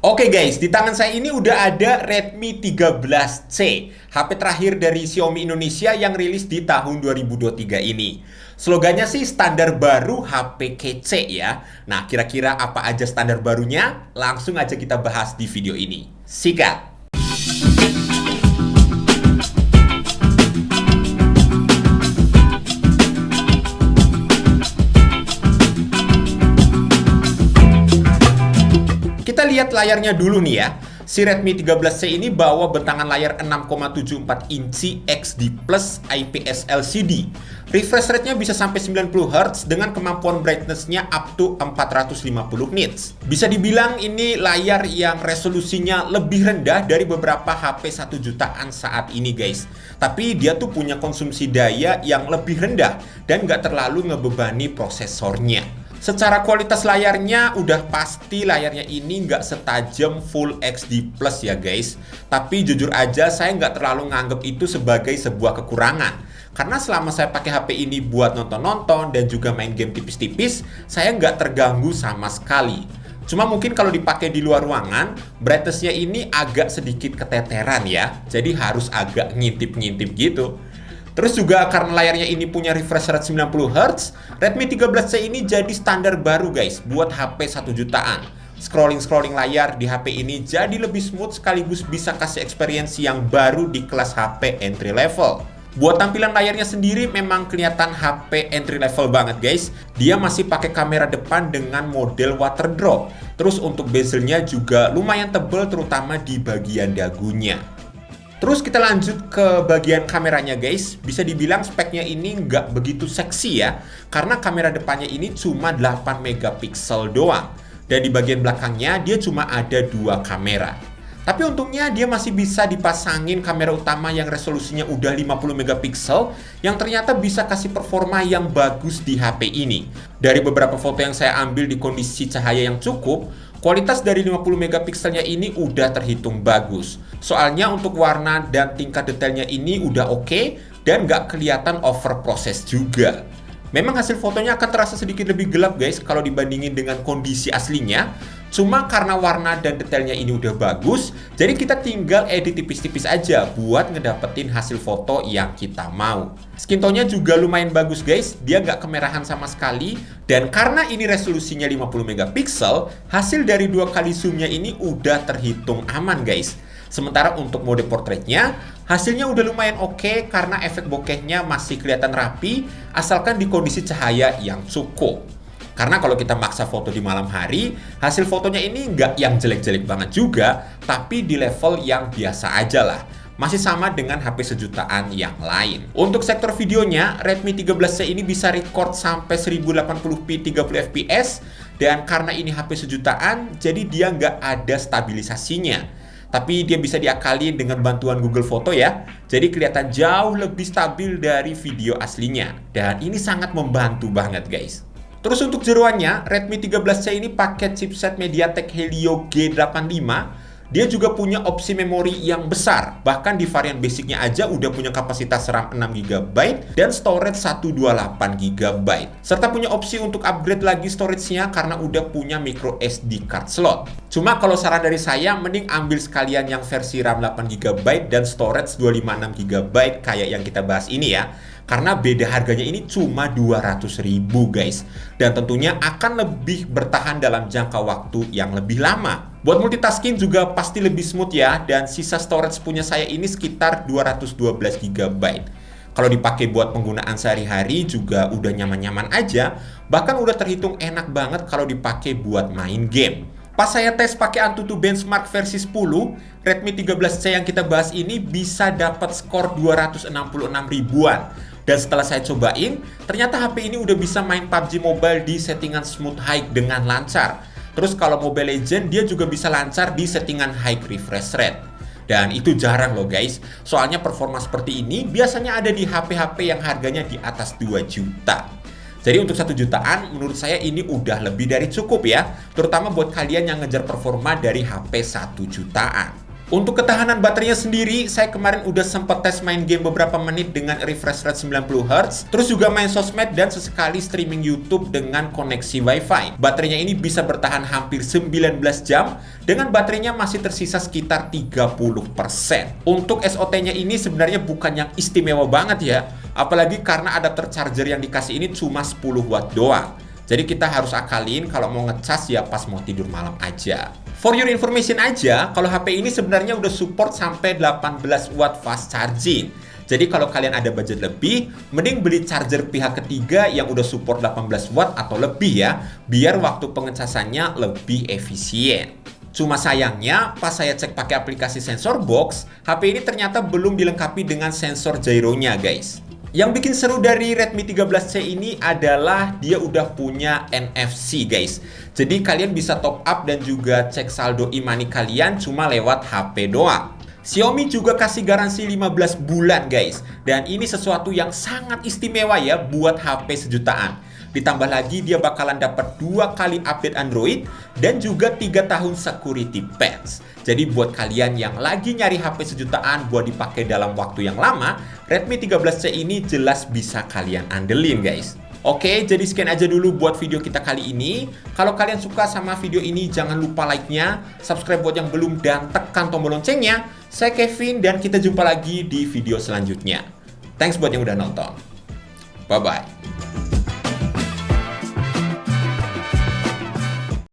Oke guys, di tangan saya ini udah ada Redmi 13C, HP terakhir dari Xiaomi Indonesia yang rilis di tahun 2023 ini. Slogannya sih standar baru HP kece ya. Nah, kira-kira apa aja standar barunya? Langsung aja kita bahas di video ini. Sikat! Kita lihat layarnya dulu nih ya. Si Redmi 13C ini bawa bentangan layar 6,74 inci XD Plus IPS LCD. Refresh rate-nya bisa sampai 90 Hz dengan kemampuan brightness-nya up to 450 nits. Bisa dibilang ini layar yang resolusinya lebih rendah dari beberapa HP 1 jutaan saat ini guys. Tapi dia tuh punya konsumsi daya yang lebih rendah dan nggak terlalu ngebebani prosesornya. Secara kualitas layarnya udah pasti layarnya ini nggak setajam Full XD Plus ya guys. Tapi jujur aja saya nggak terlalu nganggep itu sebagai sebuah kekurangan. Karena selama saya pakai HP ini buat nonton-nonton dan juga main game tipis-tipis, saya nggak terganggu sama sekali. Cuma mungkin kalau dipakai di luar ruangan, brightness-nya ini agak sedikit keteteran ya. Jadi harus agak ngintip-ngintip gitu. Terus juga karena layarnya ini punya refresh rate 90 Hz, Redmi 13C ini jadi standar baru guys buat HP 1 jutaan. Scrolling layar di HP ini jadi lebih smooth sekaligus bisa kasih experience yang baru di kelas HP entry level. Buat tampilan layarnya sendiri memang kelihatan HP entry level banget guys. Dia masih pakai kamera depan dengan model water drop. Terus untuk bezelnya juga lumayan tebal terutama di bagian dagunya. Terus kita lanjut ke bagian kameranya guys. Bisa dibilang speknya ini nggak begitu seksi ya. Karena kamera depannya ini cuma 8 megapiksel doang. Dan di bagian belakangnya dia cuma ada 2 kamera. Tapi untungnya dia masih bisa dipasangin kamera utama yang resolusinya udah 50 megapiksel. Yang ternyata bisa kasih performa yang bagus di HP ini. Dari beberapa foto yang saya ambil di kondisi cahaya yang cukup, kualitas dari 50 megapikselnya ini udah terhitung bagus. Soalnya untuk warna dan tingkat detailnya ini udah oke dan nggak kelihatan overprocess juga. Memang hasil fotonya akan terasa sedikit lebih gelap guys kalau dibandingin dengan kondisi aslinya. Cuma karena warna dan detailnya ini udah bagus, jadi kita tinggal edit tipis-tipis aja buat ngedapetin hasil foto yang kita mau. Skin tone-nya juga lumayan bagus guys, dia nggak kemerahan sama sekali. Dan karena ini resolusinya 50 megapiksel, hasil dari 2 kali zoom-nya ini udah terhitung aman guys. Sementara untuk mode portraitnya, hasilnya udah lumayan oke karena efek bokehnya masih kelihatan rapi asalkan di kondisi cahaya yang cukup. Karena kalau kita maksa foto di malam hari, hasil fotonya ini nggak yang jelek-jelek banget juga, tapi di level yang biasa aja lah. Masih sama dengan HP sejutaan yang lain. Untuk sektor videonya, Redmi 13C ini bisa record sampai 1080p 30fps, dan karena ini HP sejutaan, jadi dia nggak ada stabilisasinya. Tapi dia bisa diakali dengan bantuan Google Foto ya. Jadi kelihatan jauh lebih stabil dari video aslinya. Dan ini sangat membantu banget guys. Terus untuk jeroannya, Redmi 13C ini pakai chipset MediaTek Helio G85. Dia juga punya opsi memori yang besar. Bahkan di varian basicnya aja udah punya kapasitas RAM 6GB dan storage 128GB. Serta punya opsi untuk upgrade lagi storage-nya karena udah punya micro SD card slot. Cuma kalau saran dari saya, mending ambil sekalian yang versi RAM 8GB dan storage 256GB kayak yang kita bahas ini ya. Karena beda harganya ini cuma 200.000 guys. Dan tentunya akan lebih bertahan dalam jangka waktu yang lebih lama. Buat multitasking juga pasti lebih smooth ya. Dan sisa storage punya saya ini sekitar 212GB. Kalau dipakai buat penggunaan sehari-hari juga udah nyaman-nyaman aja. Bahkan udah terhitung enak banget kalau dipakai buat main game. Pas saya tes pakai Antutu Benchmark versi 10, Redmi 13C yang kita bahas ini bisa dapat skor 266 ribuan. Dan setelah saya cobain, ternyata HP ini udah bisa main PUBG Mobile di settingan smooth high dengan lancar. Terus kalau Mobile Legends dia juga bisa lancar di settingan high refresh rate. Dan itu jarang loh guys, soalnya performa seperti ini biasanya ada di HP-HP yang harganya di atas 2 juta. Jadi untuk 1 jutaan menurut saya ini udah lebih dari cukup ya, terutama buat kalian yang ngejar performa dari HP 1 jutaan. Untuk ketahanan baterainya sendiri, saya kemarin udah sempat tes main game beberapa menit dengan refresh rate 90Hz, terus juga main sosmed dan sesekali streaming YouTube dengan koneksi Wi-Fi. Baterainya ini bisa bertahan hampir 19 jam, dengan baterainya masih tersisa sekitar 30%. Untuk SOT-nya ini sebenarnya bukan yang istimewa banget ya, apalagi karena adapter charger yang dikasih ini cuma 10 watt doang. Jadi kita harus akalin kalau mau ngecas ya pas mau tidur malam aja. For your information aja, kalau HP ini sebenarnya udah support sampai 18 watt fast charging. Jadi kalau kalian ada budget lebih, mending beli charger pihak ketiga yang udah support 18 watt atau lebih ya, biar waktu pengecasannya lebih efisien. Cuma sayangnya, pas saya cek pakai aplikasi Sensor Box, HP ini ternyata belum dilengkapi dengan sensor gyronya guys. Yang bikin seru dari Redmi 13C ini adalah dia udah punya NFC guys. Jadi kalian bisa top up dan juga cek saldo e-money kalian cuma lewat HP doang. Xiaomi juga kasih garansi 15 bulan guys. Dan ini sesuatu yang sangat istimewa ya buat HP sejutaan. Ditambah lagi dia bakalan dapat 2 kali update Android dan juga 3 tahun security patch. Jadi buat kalian yang lagi nyari HP sejutaan buat dipakai dalam waktu yang lama, Redmi 13C ini jelas bisa kalian andelin guys. Oke, jadi sekian aja dulu buat video kita kali ini. Kalau kalian suka sama video ini, jangan lupa like-nya, subscribe buat yang belum, dan tekan tombol loncengnya. Saya Kevin, dan kita jumpa lagi di video selanjutnya. Thanks buat yang udah nonton. Bye-bye.